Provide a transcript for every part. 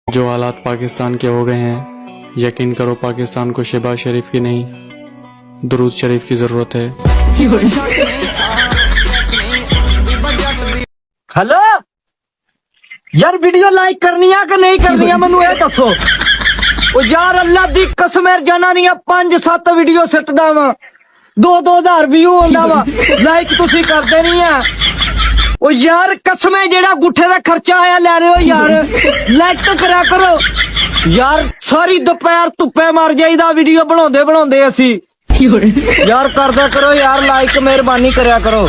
जो हालात पाकिस्तान के हो गए हैं, यकीन करो पाकिस्तान को शहबाज शरीफ की नहीं, दुरूद शरीफ की जरूरत है। हेलो यार, वीडियो लाइक करनी है कि नहीं करनी है मैनू ये दसो। ओ यार अल्लाह दी कसम है, जाना नहीं है 5-7 वीडियो सिटदा वा, 2-2000 व्यू आंदा वा, लाइक तुसी करदे नहीं है। ओ यार कसम है, जेड़ा गुठे दा खर्चा आया ले रहे हो यार, लाइक तो करा करो यार। सारी दोपहर धुप्पे मर जाईदा वीडियो बनाउंदे बनाउंदे असी यार, करदा करो यार लाइक, मेहरबानी करया करो।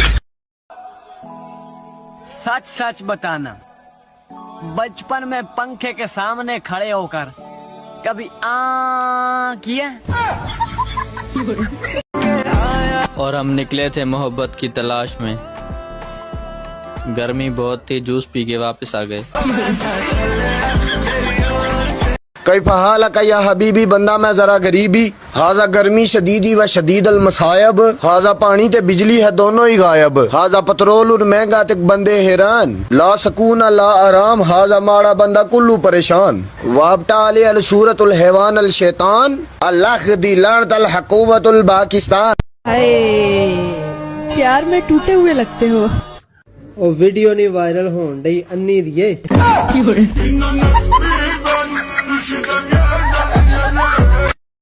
सच सच बताना, बचपन में पंखे के सामने खड़े होकर कभी किया? और हम निकले थे मोहब्बत की तलाश में, गर्मी बहुत थी, जूस पी के वापस आ गए। कैफ हालक या हबीबी, बंदा मैं जरा गरीबी, हाजा गर्मी शदीदी व शदीद अल मसायब, हाजा पानी ते बिजली है दोनों ही गायब, हाजा पेट्रोल और महंगा तक बंदे हैरान, ला सकून ला आराम, हाजा माड़ा बंदा कुल्लू परेशान, वाबटा अले अल सूरत अल हैवान अल शैतान, अल्लाह दी लानत अल हुकूमत अल पाकिस्तान। हाय प्यार में टूटे हुए लगते हो। ਉਹ ਵੀਡੀਓ ਨਹੀਂ ਵਾਇਰਲ ਹੋਣ ਡਈ ਅੰਨੀ ਦੀਏ।